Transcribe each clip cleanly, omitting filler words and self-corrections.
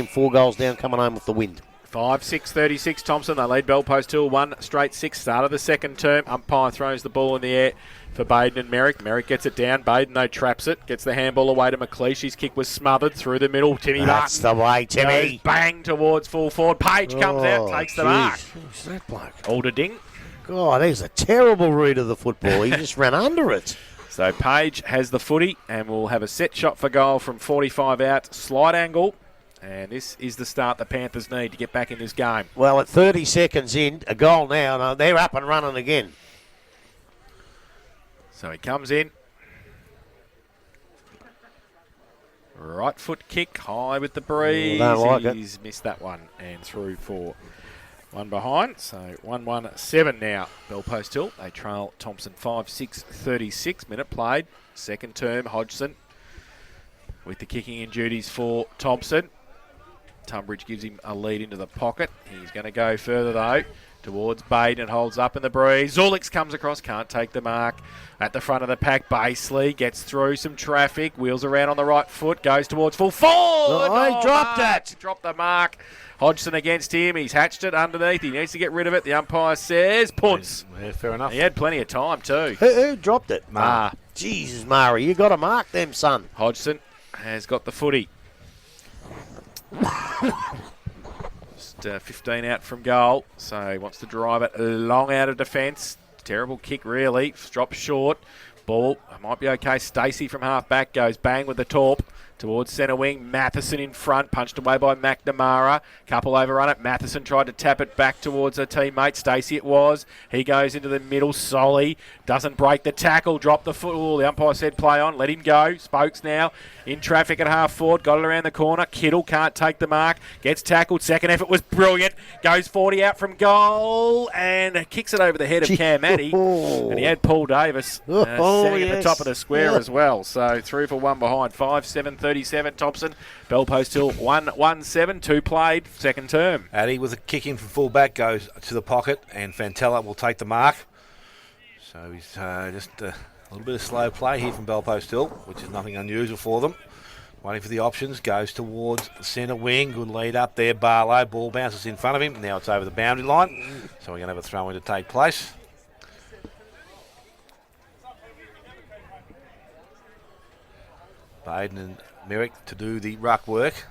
4 goals down, coming home with the win. 5-6-36 Thomson. They lead Bell Post Hill 1 straight 6. Start of the second term. Umpire throws the ball in the air for Baden and Merrick. Merrick gets it down. Baden, though, traps it. Gets the handball away to McLeish. His kick was smothered through the middle. Timmy That's Martin. the way, Timmy. Goes bang towards full forward. Page comes out, takes the mark. Who's that bloke? Alderding. God, he's a terrible read of the football. He just ran under it. So Page has the footy and will have a set shot for goal from 45 out. Slide angle. And this is the start the Panthers need to get back in this game. Well, at 30 seconds in, a goal now, and they're up and running again. So he comes in. Right foot kick, high with the breeze. Don't like it. He's missed that one and through for one behind. So 1-1-7 now. Bell Post Hill. They trail Thomson 5-6-36. Minute played. Second term, Hodgson with the kicking in duties for Thomson. Tunbridge gives him a lead into the pocket. He's going to go further, though, towards Baden and holds up in the breeze. Zulix comes across, can't take the mark. At the front of the pack, Baseley gets through some traffic, wheels around on the right foot, goes towards full forward. He dropped it. Dropped the mark. Hodgson against him. He's hatched it underneath. He needs to get rid of it. The umpire says, punts. Yeah, fair enough. He had plenty of time, too. Who dropped it? Ah. Jesus, Murray, you got to mark them, son. Hodgson has got the footy. Just 15 out from goal, so he wants to drive it long out of defence. Terrible kick, really. Drops short. Ball might be okay. Stacey from half back goes bang with the torp towards centre wing. Matheson in front, punched away by McNamara. Couple overrun it. Matheson tried to tap it back towards her teammate. Stacey it was. He goes into the middle. Solly doesn't break the tackle. Drop the foot. Oh, the umpire said play on. Let him go. Spokes now in traffic at half forward. Got it around the corner. Kittle can't take the mark. Gets tackled. Second effort was brilliant. Goes 40 out from goal and kicks it over the head of Cam Addy. And he had Paul Davis sitting at the top of the square as well. So through for one behind. 5-7-37 Thomson. Bell Post Hill 1-1-7. 2 played. Second term. Addy with a kick in from full back goes to the pocket and Fantella will take the mark. So he's just a little bit of slow play here from Bell Post Hill, which is nothing unusual for them. Waiting for the options, goes towards the centre wing. Good lead up there, Barlow. Ball bounces in front of him. Now it's over the boundary line. So we're going to have a throw in to take place. Baden and Merrick to do the ruck work.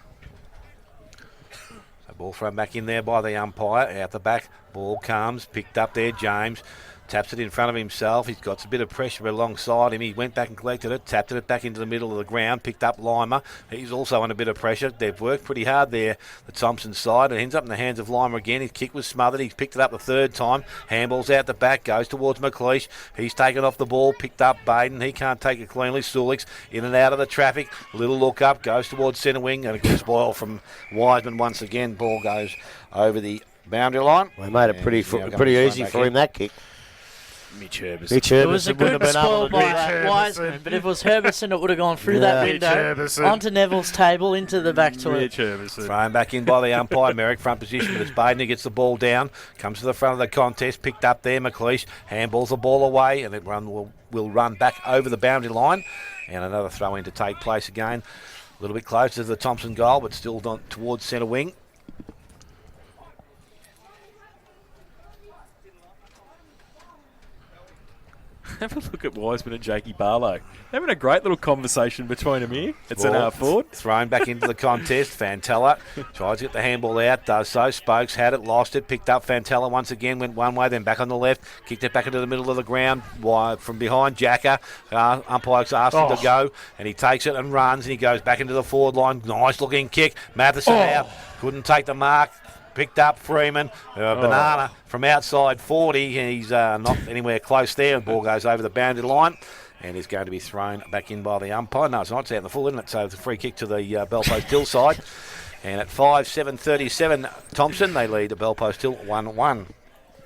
So ball thrown back in there by the umpire. Out the back, ball comes, picked up there, James. Taps it in front of himself. He's got a bit of pressure alongside him. He went back and collected it, tapped it back into the middle of the ground, picked up Lima. He's also under a bit of pressure. They've worked pretty hard there, the Thomson side. It ends up in the hands of Lima again. His kick was smothered. He's picked it up the third time. Handball's out the back, goes towards McLeish. He's taken off the ball, picked up Baden. He can't take it cleanly. Sulix in and out of the traffic. Little look up, goes towards centre wing, and a good spoil from Wiseman once again. Ball goes over the boundary line. They made it pretty easy for him, that kick. Mitch Herbison. It was a good spoil by Wiseman, but if it was Herbison, it would have gone through that window, onto Neville's table, into the back toilet. Thrown back in by the umpire. Merrick front position, but it's Baden who gets the ball down. Comes to the front of the contest, picked up there, McLeish. Handballs the ball away, and it will run back over the boundary line. And another throw in to take place again. A little bit closer to the Thomson goal, but still towards centre wing. Have a look at Wiseman and Jakey Barlow. Having a great little conversation between them here. It's an half forward. Thrown back into the contest. Fantella tries to get the handball out, does so. Spokes had it, lost it, picked up Fantella once again, went one way, then back on the left, kicked it back into the middle of the ground from behind Jacker. Umpire's asked him to go, and he takes it and runs, and he goes back into the forward line. Nice looking kick. Matheson out, couldn't take the mark. Picked up Freeman, Banana from outside 40. He's not anywhere close there. The ball goes over the boundary line and is going to be thrown back in by the umpire. No, it's not. It's out in the full, isn't it? So it's a free kick to the Bell Post Hill side. And at 5-7-37 Thomson, they lead the Bell Post Hill 1-1.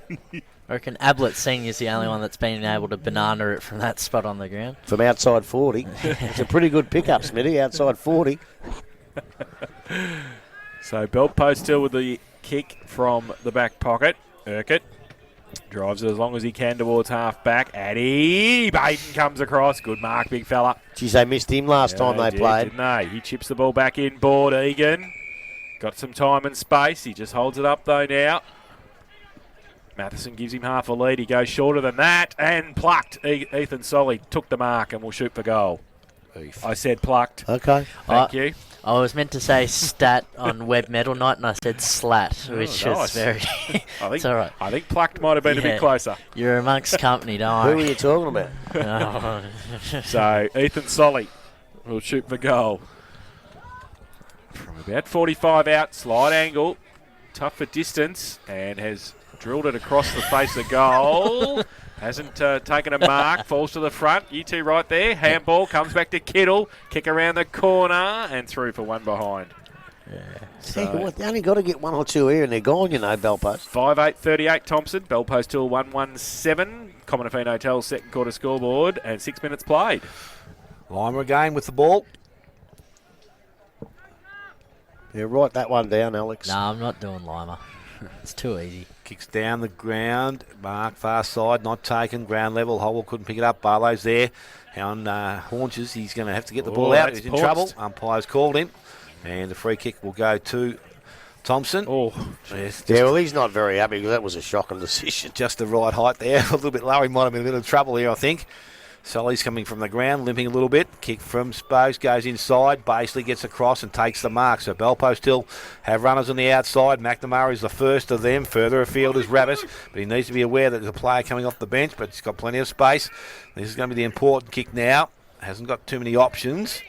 I reckon Ablett Senior is the only one that's been able to banana it from that spot on the ground. From outside 40. It's a pretty good pickup, Smitty, outside 40. So Bell Post Hill with the kick from the back pocket. Urquhart drives it as long as he can towards half back. Addy Baden comes across. Good mark, big fella. Geez, they missed him last time they played. Didn't they? He chips the ball back in board. Egan Got some time and space. He just holds it up, though, now. Matheson gives him half a lead. He goes shorter than that and plucked. Ethan Solly took the mark and will shoot for goal. I said plucked. Okay. Thank you. I was meant to say stat on Web Metal Night, and I said slat, which nice. is very... it's all right. I think plucked might have been a bit closer. You're amongst company, don't Who are worry. you talking about? So, Ethan Solly will shoot for goal. From about 45 out, slide angle, tough for distance, and has drilled it across the face of goal. Hasn't taken a mark, falls to the front. You two right there. Handball comes back to Kittle. Kick around the corner and through for one behind. Yeah. So, they only got to get one or two here and they're gone, Bellpost. 5-8-38 Thomson. Bellpost till 1-1-7. Commonwealth Hotel second quarter scoreboard and 6 minutes played. Lima again with the ball. Yeah, write that one down, Alex. No, I'm not doing Lima. It's too easy. Kicks down the ground. Mark far side, not taken. Ground level. Howell couldn't pick it up. Barlow's there. On haunches. He's going to have to get the ball out. He's in trouble. Umpire's called him. And the free kick will go to Thomson. Yes, yeah, well, he's not very happy because that was a shocking decision. Just the right height there. A little bit low. He might have been in a bit of trouble here, I think. Solly's coming from the ground, limping a little bit. Kick from Spokes, goes inside. Basely gets across and takes the mark. So Bellpost still have runners on the outside. McNamara is the first of them. Further afield is Rabbis, but he needs to be aware that there's a player coming off the bench, but he's got plenty of space. This is going to be the important kick now. Hasn't got too many options.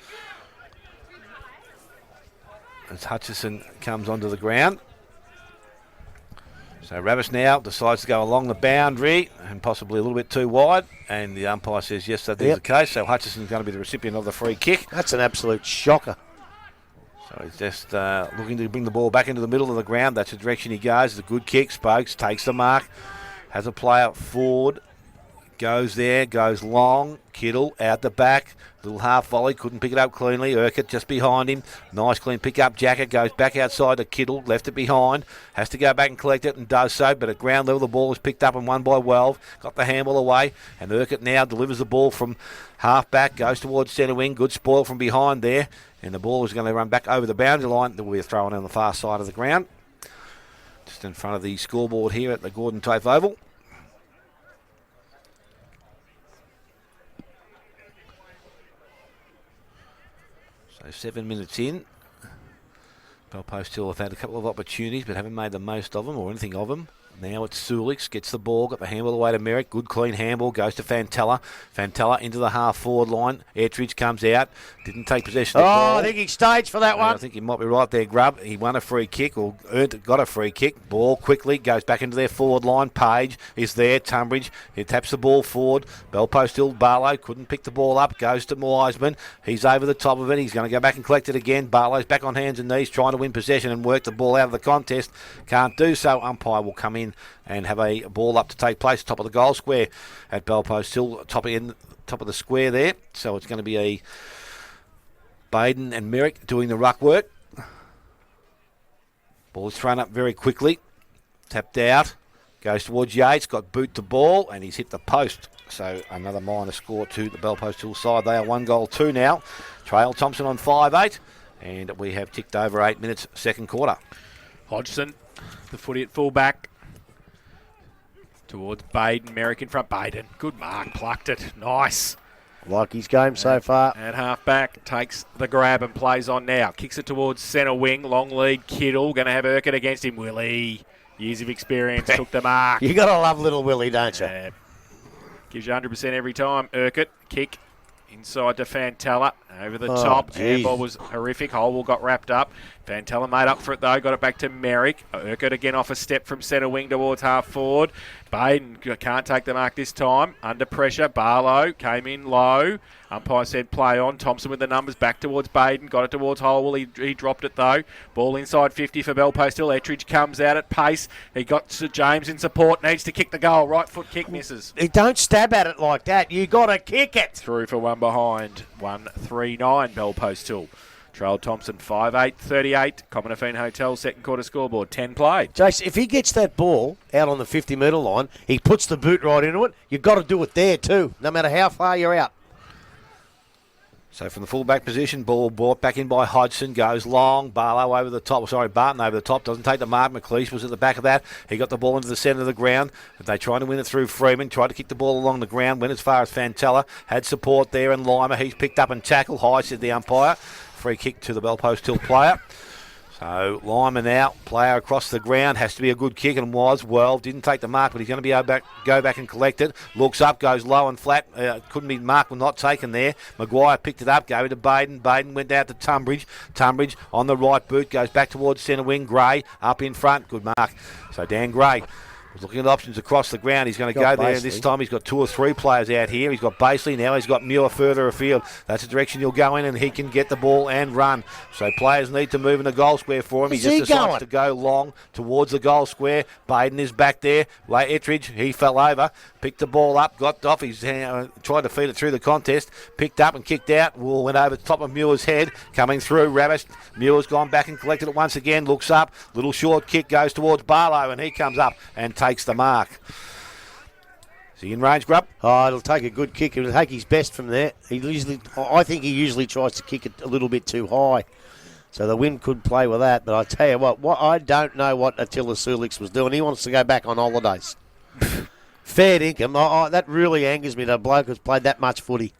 As Hutchison comes onto the ground. So Rabbis now decides to go along the boundary and possibly a little bit too wide. And the umpire says yes, that is the case. So Hutchison's going to be the recipient of the free kick. That's an absolute shocker. So he's just looking to bring the ball back into the middle of the ground. That's the direction he goes. It's a good kick. Spokes takes the mark. Has a player forward. Goes there. Goes long. Kittle out the back. Little half volley. Couldn't pick it up cleanly. Urquhart just behind him. Nice clean pick up. Jacket goes back outside to Kittle. Left it behind. Has to go back and collect it and does so. But at ground level the ball is picked up and won by Welve. Got the handball away. And Urquhart now delivers the ball from half back. Goes towards centre wing. Good spoil from behind there. And the ball is going to run back over the boundary line. There will be a throw-in on the far side of the ground. Just in front of the scoreboard here at the Gordon Tafe Oval. So 7 minutes in. Bellpost still have had a couple of opportunities but haven't made the most of them or anything of them. Now it's Sulix, gets the ball, got the handball away to Merrick. Good clean handball, goes to Fantella. Fantella into the half-forward line. Ettridge comes out, didn't take possession of the ball. I think he staged for that one. I think he might be right there, Grubb. He won a free kick, or got a free kick. Ball quickly, goes back into their forward line. Page is there, Tunbridge. He taps the ball forward. Bellpost still, Barlow couldn't pick the ball up. Goes to Wiseman. He's over the top of it. He's going to go back and collect it again. Barlow's back on hands and knees, trying to win possession and work the ball out of the contest. Can't do so. Umpire will come in and have a ball up to take place top of the goal square at Bellpost, still top of the square there. So it's going to be a Baden and Merrick doing the ruck work. Ball is thrown up very quickly, tapped out, goes towards Yates, got boot to ball, and he's hit the post. So another minor score to the Bellpost Hill side. They are 1-2 now. Trail Thomson on 5-8, and we have ticked over 8 minutes second quarter. Hodgson, the footy at full back. Towards Baden, Merrick in front. Baden, good mark, plucked it. Nice. Like his game so far. At half back, takes the grab and plays on now. Kicks it towards centre wing. Long lead, Kittle. Going to have Urquhart against him. Willie, years of experience, took the mark. You got to love little Willie, don't you? Gives you 100% every time. Urquhart, kick inside to Fantella. Over the top. Handball was horrific. Holwell got wrapped up. Fantella made up for it though. Got it back to Merrick. Urquhart again off a step from centre wing towards half forward. Baden can't take the mark this time. Under pressure. Barlow came in low. Umpire said play on. Thomson with the numbers back towards Baden. Got it towards Holwell. He dropped it though. Ball inside 50 for Bellpost Hill. Ettridge comes out at pace. He got Sir James in support. Needs to kick the goal. Right foot kick misses. Don't stab at it like that. You got to kick it. Through for one behind. 1-3-9 Bellpost Hill. Trail Thomson 5-8-38. Commonwealth Hotel second quarter scoreboard. 10 played. Jace, if he gets that ball out on the 50-metre line, he puts the boot right into it. You've got to do it there too, no matter how far you're out. So from the full-back position, ball brought back in by Hodgson, goes long, Barlow over the top, Barton over the top, doesn't take the mark, McLeish was at the back of that, he got the ball into the centre of the ground, but they tried to win it through Freeman, tried to kick the ball along the ground, went as far as Fantella, had support there, and Lima, he's picked up and tackled, high, said the umpire, free kick to the Bell Post Hill player. So Lyman out, player across the ground, has to be a good kick and was, well, didn't take the mark, but he's going to be able to go back and collect it. Looks up, goes low and flat, couldn't be marked, was not taken there. Maguire picked it up, gave it to Baden. Baden went out to Tunbridge. Tunbridge on the right boot, goes back towards centre wing. Gray up in front, good mark. So Dan Gray was looking at options across the ground. He's going to go there. Basely. This time he's got 2 or 3 players out here. He's got Basely now. He's got Muir further afield. That's the direction he'll go in, and he can get the ball and run. So players need to move in the goal square for him. He just decides to go long towards the goal square. Baden is back there. Ettridge, he fell over. Picked the ball up, got off. He's tried to feed it through the contest. Picked up and kicked out. Wool went over the top of Muir's head. Coming through, Rabbit. Muir's gone back and collected it once again. Looks up. Little short kick goes towards Barlow, and he comes up and takes the mark. Is he in range, Grub? Oh, it'll take a good kick. It'll take his best from there. I think he usually tries to kick it a little bit too high. So the wind could play with that. But I tell you what I don't know what Attila Sulix was doing. He wants to go back on holidays. Fair income. That really angers me that a bloke has played that much footy.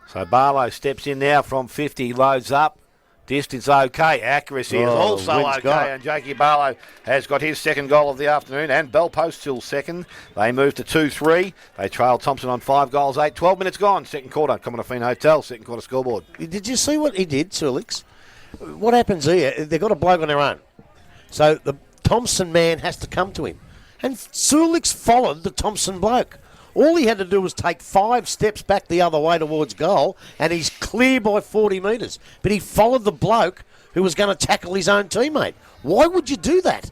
So Barlow steps in now from 50, loads up. Distance okay, accuracy is also okay, and Jakey Barlow has got his second goal of the afternoon, and Bell Post still second. They move to 2-3. They trail Thomson on 5 goals, 8. 12 minutes gone, second quarter. Commonwealth Hotel, second quarter scoreboard. Did you see what he did, Sulix? What happens here? They've got a bloke on their own. So the Thomson man has to come to him. And Sulix followed the Thomson bloke. All he had to do was take 5 steps back the other way towards goal, and he's clear by 40 metres. But he followed the bloke who was going to tackle his own teammate. Why would you do that?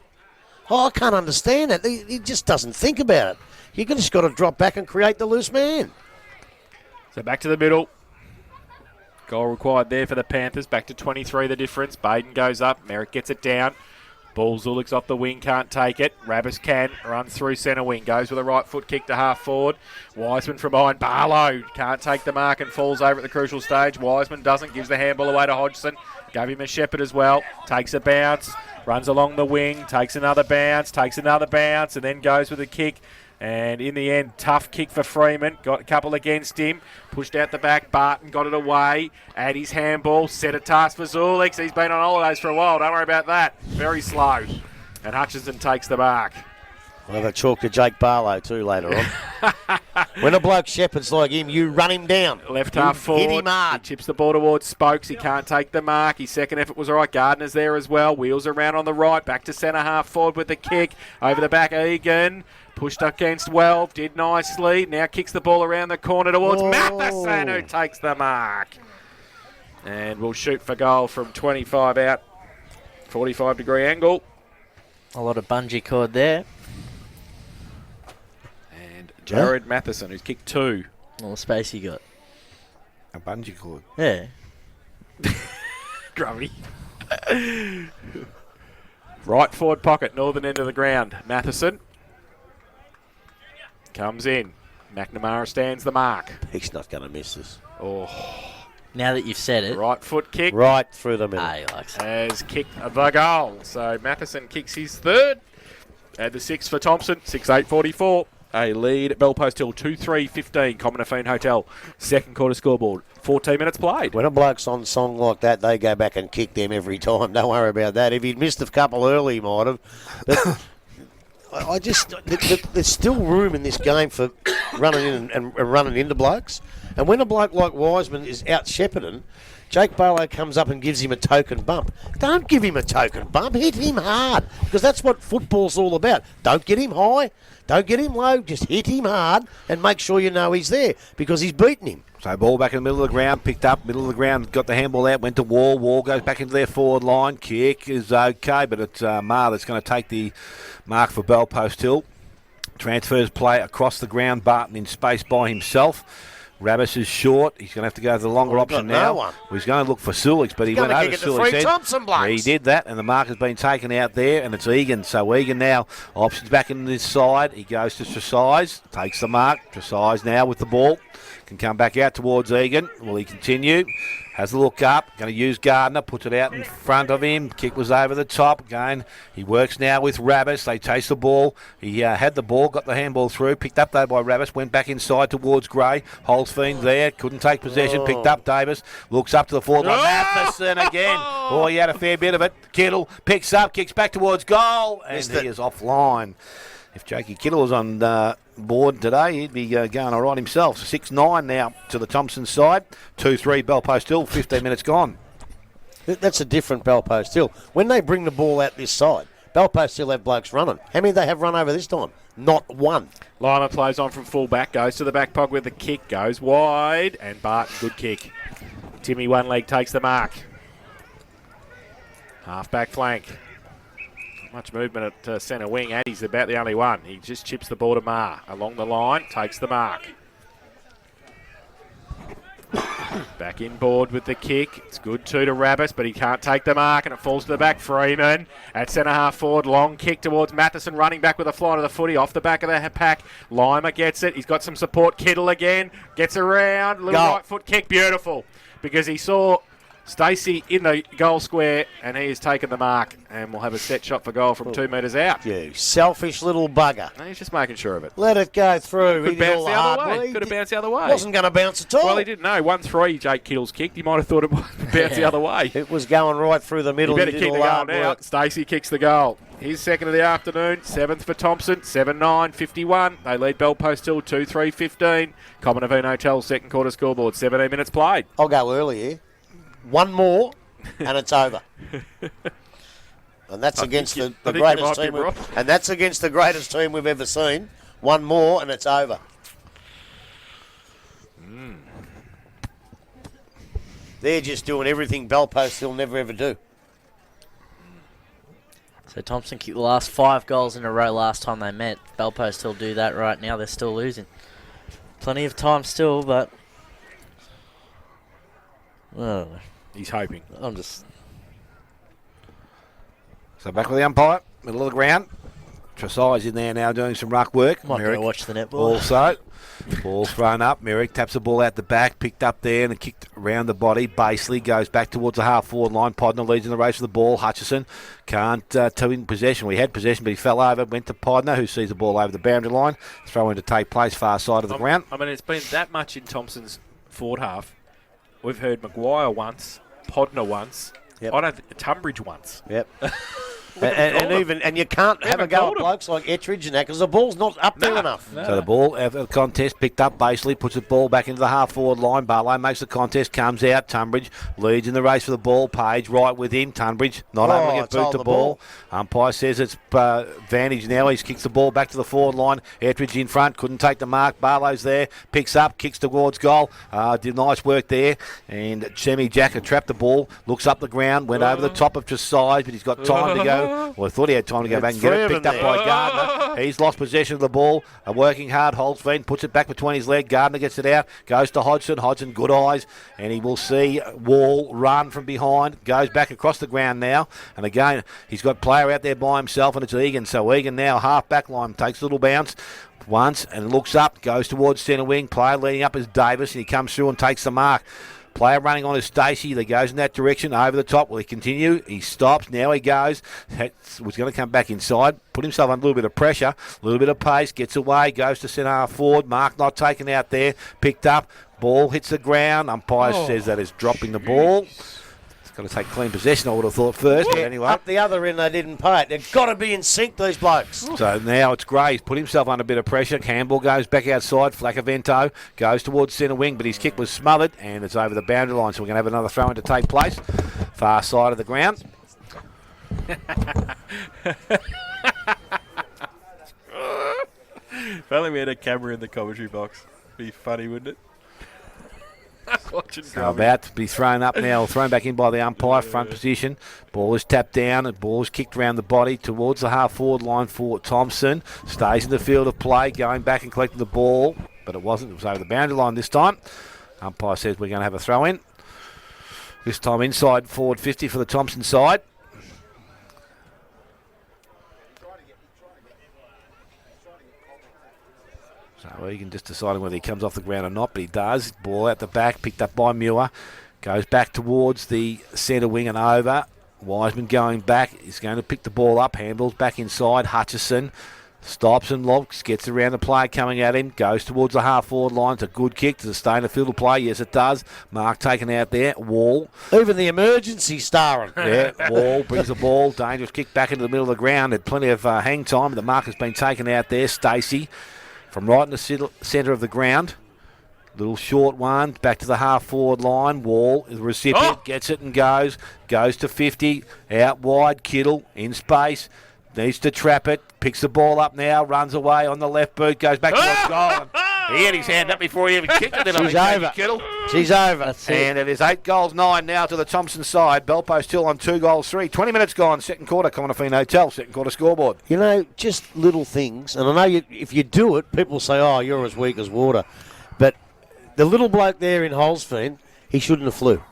Oh, I can't understand that. He just doesn't think about it. You just got to drop back and create the loose man. So back to the middle. Goal required there for the Panthers. Back to 23 the difference. Baden goes up. Merrick gets it down. Ball Zulik's off the wing, can't take it. Rabbis can, runs through centre wing, goes with a right foot kick to half forward. Wiseman from behind, Barlow can't take the mark and falls over at the crucial stage. Wiseman doesn't, gives the handball away to Hodgson. Gave him a shepherd as well, takes a bounce, runs along the wing, takes another bounce, and then goes with a kick. And in the end, tough kick for Freeman. Got a couple against him. Pushed out the back. Barton got it away. At his handball. Set a task for Zulix. He's been on holidays for a while. Don't worry about that. Very slow. And Hutchinson takes the mark. Well, they chalk to Jake Barlow too later on. When a bloke shepherds like him, you run him down. Left half forward. Hit him hard. He chips the ball towards Spokes. He can't take the mark. His second effort was all right. Gardner's there as well. Wheels around on the right. Back to centre half forward with the kick. Over the back, Egan. Pushed up against Welv, did nicely. Now kicks the ball around the corner towards Matheson, who takes the mark. And will shoot for goal from 25 out. 45-degree angle. A lot of bungee cord there. And Jared Matheson, who's kicked 2. All the space he got. A bungee cord. Yeah. Grubby. Right forward pocket, northern end of the ground. Matheson. Comes in. McNamara stands the mark. He's not going to miss this. Oh. Now that you've said it. Right foot kick. Right through the middle. He likes it. Has kicked the goal. So Matheson kicks his third. Add the 6 for Thomson. 6-8-44. A lead at Bell Post Hill. 2-3-15. Commonwealth Hotel. Second quarter scoreboard. 14 minutes played. When a bloke's on song like that, they go back and kick them every time. Don't worry about that. If he'd missed a couple early, he might have. But there's still room in this game for running in and running into blokes. And when a bloke like Wiseman is out shepherding, Jake Barlow comes up and gives him a token bump. Don't give him a token bump. Hit him hard, because that's what football's all about. Don't get him high. Don't get him low. Just hit him hard and make sure you know he's there, because he's beaten him. So ball back in the middle of the ground, picked up, middle of the ground, got the handball out, went to Wall. Wall goes back into their forward line. Kick is okay, but it's Marr that's going to take the mark for Bell Post Hill. Transfers play across the ground, Barton in space by himself. Rabbis is short. He's going to have to go to the longer Well, option we've got now. no one. Well, he's going to look for Sulix, but he He's went gonna over kick it to Sulik's three head. Thomson blokes. He did that, and the mark has been taken out there, and it's Egan. So Egan now options back in this side. He goes to Tresize, takes the mark. Tresize now with the ball. Can come back out towards Egan. Will he continue? Has a look up. Going to use Gardner. Puts it out in front of him. Kick was over the top. Again, he works now with Rabbis. They chase the ball. He had the ball, got the handball through. Picked up though by Rabbis. Went back inside towards Gray. Holzfiend there. Couldn't take possession. Picked up Davis. Looks up to the forward line. Matheson again. Oh, he had a fair bit of it. Kittle picks up. Kicks back towards goal. And he is offline. If Jakey Kittle was on board today, he'd be going all right himself. 6-9 now to the Thomson side. 2-3 Belpost Hill, 15 minutes gone. That's a different Belpost Hill. When they bring the ball out this side, Belpost Hill have blokes running. How many they have run over this time? Not one. Lima plays on from full back, goes to the back pocket with the kick, goes wide, and Barton, good kick. Timmy one leg takes the mark. Half back flank. Much movement at centre wing. Addy's about the only one. He just chips the ball to Marr. Along the line, takes the mark. Back inboard with the kick. It's good too to Rabbis, but he can't take the mark, and it falls to the back. Freeman at centre half forward. Long kick towards Matheson, running back with a fly to the footy. Off the back of the pack. Lima gets it. He's got some support. Kittle again. Gets around. Little right foot kick. Beautiful. Because he saw Stacey in the goal square, and he has taken the mark, and we'll have a set shot for goal from 2 metres out. You selfish little bugger. No, he's just making sure of it. Let it go through. Could bounce the other way. Could have bounced the other way. Wasn't going to bounce at all. Well, he didn't know. 1-3, Jake Kittle's kicked. He might have thought it might bounce the other way. It was going right through the middle. He better He kick did the all goal hard now. work. Stacey kicks the goal. His second of the afternoon, 7th for Thomson, 7-9, 51. They lead Belpost Hill 2-3, 15. Commonavine Hotel second quarter scoreboard, 17 minutes played. I'll go early here. One more, and it's over. And that's against the greatest team. And that's against the greatest team we've ever seen. One more, and it's over. They're just doing everything Belpost Hill never ever do. So Thomson kicked the last 5 goals in a row last time they met. Belpost Hill do that right now. They're still losing. Plenty of time still, but I don't know. He's hoping. I'm just... So back with the umpire, middle of the ground. Tresize in there now doing some ruck work. Might Merrick go watch the netball. also. Ball thrown up. Merrick taps the ball out the back, picked up there and kicked around the body. Basely goes back towards the half-forward line. Podner leads in the race for the ball. Hutchison can't in possession. We had possession, but he fell over. Went to Podner, who sees the ball over the boundary line. Throw in to take place, far side of the ground. I mean, it's been that much in Thompson's forward half. We've heard Maguire once, Podner once. Yep. I don't think Tunbridge once. Yep. and you can't have a go at blokes like Ettridge and that because the ball's not up there enough. So the ball out of the contest picked up basically, puts the ball back into the half-forward line. Barlow makes the contest, comes out. Tunbridge leads in the race for the ball. Page right with him. Tunbridge not able to get boot the ball. Umpire says it's advantage now. He kicks the ball back to the forward line. Ettridge in front, couldn't take the mark. Barlow's there, picks up, kicks towards goal. Did nice work there. And Semi Jacker trapped the ball, looks up the ground, went over the top of Tresize, but he's got time to go. Well, I thought he had time to go back and get it. Picked up by Gardner. He's lost possession of the ball. Working hard. Holtzveen puts it back between his leg. Gardner gets it out. Goes to Hodgson. Hodgson, good eyes. And he will see Wall run from behind. Goes back across the ground now. And again, he's got player out there by himself, and it's Egan. So Egan now, half back line, takes a little bounce once and looks up. Goes towards centre wing. Player leading up is Davis, and he comes through and takes the mark. Player running on is Stacey. That goes in that direction. Over the top. Will he continue? He stops. Now he goes. Was going to come back inside. Put himself under a little bit of pressure. A little bit of pace. Gets away. Goes to centre half forward. Mark not taken out there. Picked up. Ball hits the ground. Umpire says that is dropping the ball. It's got to take clean possession, I would have thought first. But anyway. Up the other end, they didn't pay it. They've got to be in sync, these blokes. So now it's Gray. He's put himself under a bit of pressure. Campbell goes back outside. Flacavento goes towards centre wing, but his kick was smothered and it's over the boundary line. So we're going to have another throw-in to take place. Far side of the ground. If only we had a camera in the commentary box. Be funny, wouldn't it? Watching So about to be thrown up now, thrown back in by the umpire, front position. Ball is tapped down and ball is kicked around the body towards the half-forward line for Thomson. Stays in the field of play, going back and collecting the ball. but it wasn't. It was over the boundary line this time. Umpire says we're going to have a throw in. This time inside forward 50 for the Thomson side. So Egan just deciding whether he comes off the ground or not, but he does. Ball out the back, picked up by Muir. Goes back towards the centre wing and over. Wiseman going back. He's going to pick the ball up. Handballs back inside. Hutchison stops and lobs. Gets around the player coming at him. Goes towards the half-forward line. It's a good kick. Does it stay in the field of play? Yes, it does. Mark taken out there. Wall. Even the emergency starring. Yeah, Wall brings the ball. Dangerous kick back into the middle of the ground. Had plenty of hang time. The mark has been taken out there. Stacey from right in the centre of the ground. Little short one, back to the half-forward line. Wall, the recipient, gets it and goes. Goes to 50, out wide. Kittle, in space, needs to trap it. Picks the ball up now, runs away on the left boot, goes back towards goal. And he had his hand up before he even kicked it. She's over. Kittle. She's over. And it is 8 goals, 9 now to the Thomson side. Bellpost still on 2 goals, 3. 20 minutes gone, second quarter. Conifine Hotel, second quarter scoreboard. You know, just little things. And I know if you do it, people say, oh, you're as weak as water. But the little bloke there in Holsford, he shouldn't have flew.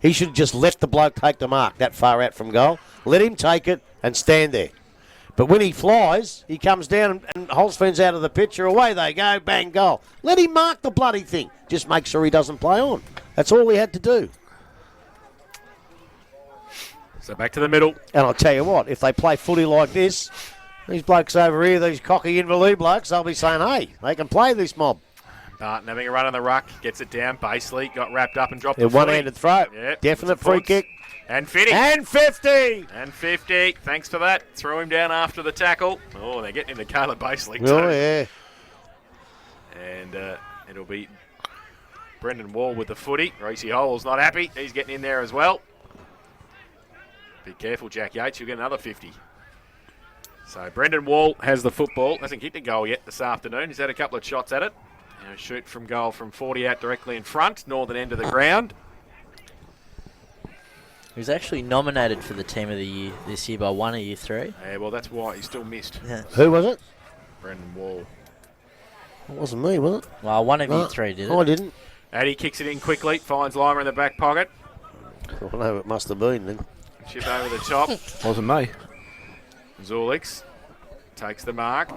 He should have just let the bloke take the mark that far out from goal. Let him take it and stand there. But when he flies, he comes down and Holsford's out of the picture. Away they go, bang, goal. Let him mark the bloody thing. Just make sure he doesn't play on. That's all he had to do. So back to the middle. And I'll tell you what, if they play footy like this, these blokes over here, these cocky Invalid blokes, they'll be saying, hey, they can play this mob. Barton having a run on the ruck, gets it down. Basely got wrapped up and dropped the one-handed throw. Yep. Definite free kick. And 50. And 50. And 50. Thanks for that. Threw him down after the tackle. Oh, they're getting into Caleb Basely too. Oh, yeah. And it'll be Brendan Wall with the footy. Reese Hole's not happy. He's getting in there as well. Be careful, Jack Yates. You'll get another 50. So Brendan Wall has the football. Hasn't kicked a goal yet this afternoon. He's had a couple of shots at it. Shoot from goal from 40 out directly in front, northern end of the ground. He was actually nominated for the team of the year this year by one of you 3. Yeah, well, that's why he still missed. Yeah. Who was it? Brendan Wall. It wasn't me, was it? Well, one of you 3 did it. I didn't. Addy kicks it in quickly, finds Lima in the back pocket. I know it must have been then. Chip over the top. Wasn't me. Zulix takes the mark.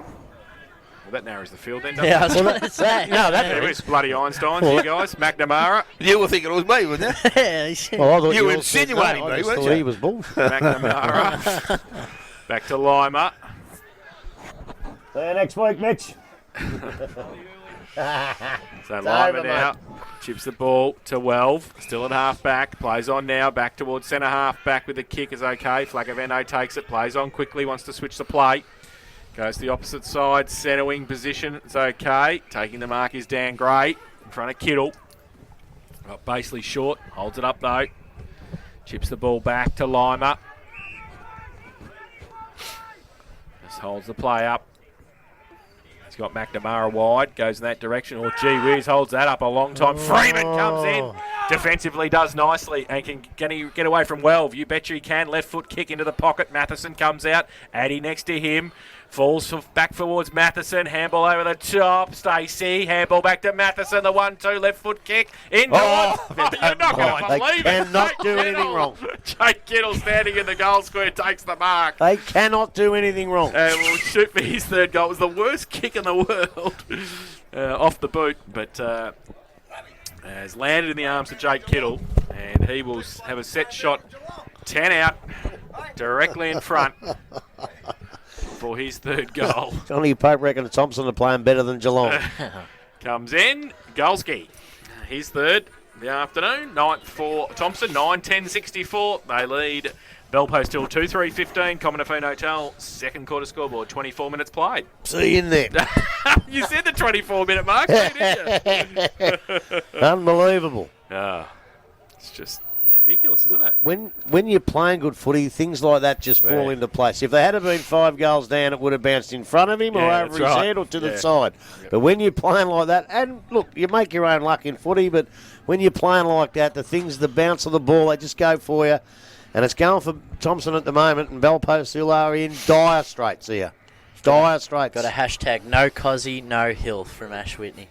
Well, that narrows the field then, doesn't Yeah, I it? was going to say. No, that There is bloody Einsteins, you guys. McNamara. You were thinking it was me, weren't you? Well, I thought You were all said insinuating no. me, I just weren't thought you? he was bullshit. McNamara. Back to Lima. See you next week, Mitch. So Lima now chips the ball to Welv. Still at half back. Plays on now. Back towards centre half back with the kick is okay. Flagaveno takes it. Plays on quickly. Wants to switch the play. Goes to the opposite side. Centre wing position. It's okay. Taking the mark is Dan Gray. In front of Kittle. Got Basely short. Holds it up though. Chips the ball back to Lima. Just holds the play up. He's got McNamara wide. Goes in that direction. Oh, gee whiz. Holds that up a long time. Freeman comes in. Defensively does nicely and can he get away from Welv? You bet you he can. Left foot kick into the pocket. Matheson comes out. Addy next to him. Falls back towards Matheson. Handball over the top. Stacey. Handball back to Matheson. The 1-2 left foot kick. Into it. You're not going to They believe it. cannot Jake do anything Kittle. wrong. Jake Kittle standing in the goal square takes the mark. They cannot do anything wrong. And will shoot for his third goal. It was the worst kick in the world off the boot, but has landed in the arms of Jake Kittle, and he will have a set shot 10 out directly in front for his third goal. Johnny Pope reckons Thomson are playing better than Geelong. Comes in, Golski. His third the afternoon, 9th for Thomson, 9-10-64. They lead Bellpost Hill 2-3-15. Commonafine Hotel, second quarter scoreboard, 24 minutes played. See you in there. You said the 24-minute mark, didn't you? Unbelievable. It's just ridiculous, isn't it? When you're playing good footy, things like that just fall into place. If they had been 5 goals down, it would have bounced in front of him or Yeah, over his that's right. head or to the Yeah. side. But when you're playing like that, and look, you make your own luck in footy, but when you're playing like that, the bounce of the ball, they just go for you. And it's going for Thomson at the moment, and Bellpost Hill are in dire straits here. Dire straits. Got a hashtag no Cozzy, no Hill from Ash Whitney.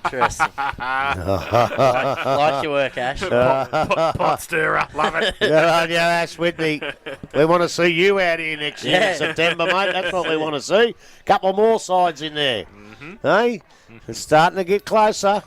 Interesting. like your work, Ash. Pot stirrer. Love it. Good on you, Ash Whitney. We want to see you out here next year Yeah. in September, mate. That's what we want to see. Couple more sides in there. Hey? It's starting to get closer.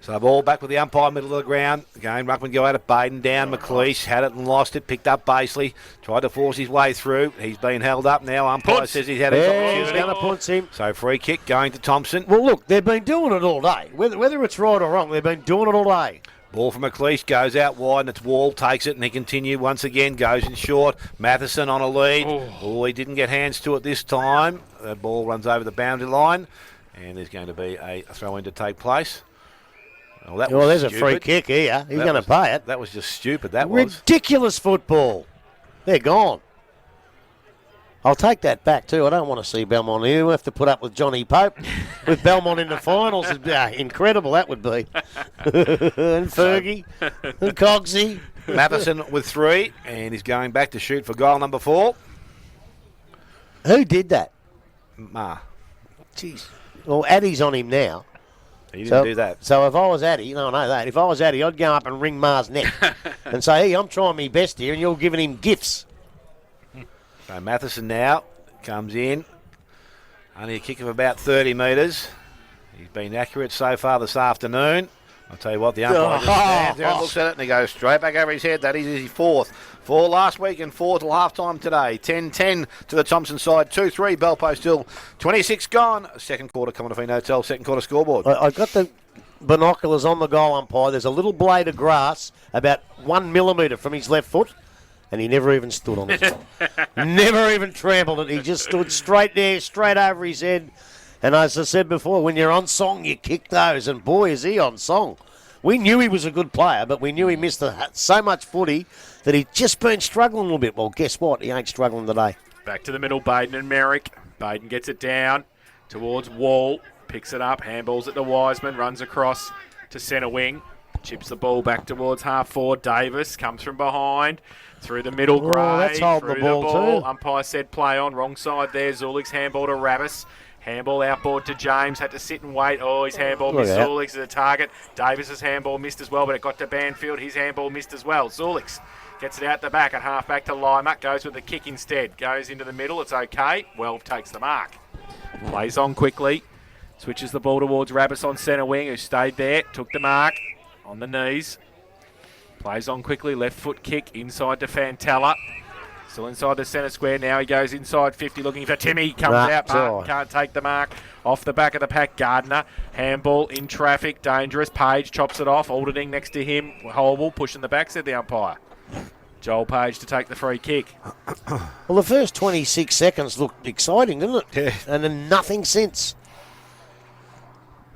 So ball back with the umpire, middle of the ground. Again, Ruckman go out of Baden, down McLeish, had it and lost it, picked up Baseley, tried to force his way through. He's been held up now. Umpire Punts. says he's had his Yeah, he's opportunity. going to punch him. So free kick going to Thomson. Well, look, they've been doing it all day. Whether it's right or wrong, they've been doing it all day. Ball from McLeish goes out wide and it's Wall, takes it and he continues once again, goes in short. Matheson on a lead. Oh, he didn't get hands to it this time. The ball runs over the boundary line and there's going to be a throw-in to take place. Well, that was There's stupid. a free kick here. He's That going to was- pay it. That was just stupid, that was. Ridiculous football. They're gone. I'll take that back too. I don't want to see Belmont here. We'll have to put up with Johnny Pope with Belmont in the finals. Incredible that would be. And Fergie and Cogsy. Matheson with 3 and he's going back to shoot for goal number 4. Who did that? Ma, Jeez. Well, Addy's on him now. he didn't do that. So if I was Addy, you know, I know that. If I was Addy, I'd go up and wring Ma's neck and say, hey, I'm trying my best here and you're giving him gifts. So Matheson now comes in. Only a kick of about 30 metres. He's been accurate so far this afternoon. I'll tell you what, the umpire just stands there and looks at it and he goes straight back over his head. That is his 4th. 4 last week and 4 till half-time today. 10-10 to the Thomson side. 2-3, Bellpost still 26 gone. Second quarter coming off in Hotel, second quarter scoreboard. I got the binoculars on the goal umpire. There's a little blade of grass about 1 millimetre from his left foot, and he never even stood on it. Never even trampled it. He just stood straight there, straight over his head. And as I said before, when you're on song, you kick those. And boy, is he on song. We knew he was a good player, but we knew he missed so much footy that he'd just been struggling a little bit. Well, guess what? He ain't struggling today. Back to the middle, Baden and Merrick. Baden gets it down towards Wall. Picks it up, handballs it to Wiseman. Runs across to centre wing. Chips the ball back towards half forward. Davis comes from behind. Through the middle, Gray. that's holding the through ball too. Umpire said play on. Wrong side there. Zulik's handball to Rabbis. Handball outboard to James. Had to sit and wait. Oh, his handball Look missed. at that. Zulik's at the target. Davis's handball missed as well, but it got to Banfield. His handball missed as well. Zulik's gets it out the back at half back to Lima. Goes with the kick instead. Goes into the middle. It's okay. Welv takes the mark. Plays on quickly. Switches the ball towards Rabbis on centre wing, who stayed there. Took the mark on the knees. Plays on quickly. Left foot kick inside to Fantella. Still inside the centre square. Now he goes inside 50 looking for Timmy. Comes out. Martin can't take the mark. Off the back of the pack, Gardner. Handball in traffic. Dangerous. Page chops it off. Alderding next to him. Holwell pushing the back, said the umpire. Joel Page to take the free kick. Well, the first 26 seconds looked exciting, didn't it? Yeah. And then nothing since.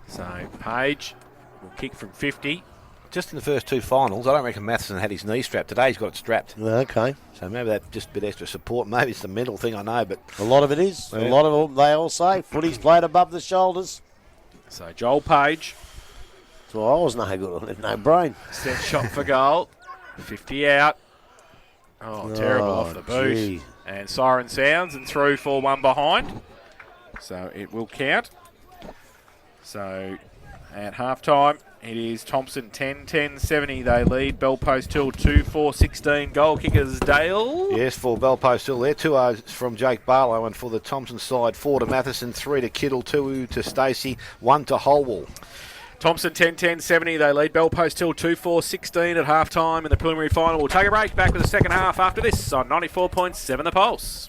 So Page will kick from 50. Just in the first 2 finals, I don't reckon Matheson had his knee strapped. Today he's got it strapped. Okay. So maybe that's just a bit extra support. Maybe it's the mental thing, I know, but A lot of it is. Yeah. A lot of them, they all say, footy's played above the shoulders. So Joel Page, So I was no good on it, no brain. set shot for goal. 50 out. Oh, terrible off the boot. gee. And siren sounds and through for one behind. So it will count. So at halftime, it is Thomson 10-10-70. They lead. Bellpost Hill 2-4-16. Goal kickers Dale. yes, for Bellpost still there. 2 O's from Jake Barlow, and for the Thomson side, 4 to Matheson, 3 to Kittle, 2 to Stacey, 1 to Holwell. Thomson 10-10-70. They lead. Bellpost Hill 2-4-16 at halftime in the preliminary final. We'll take a break. Back with the second half after this on 94.7 The Pulse.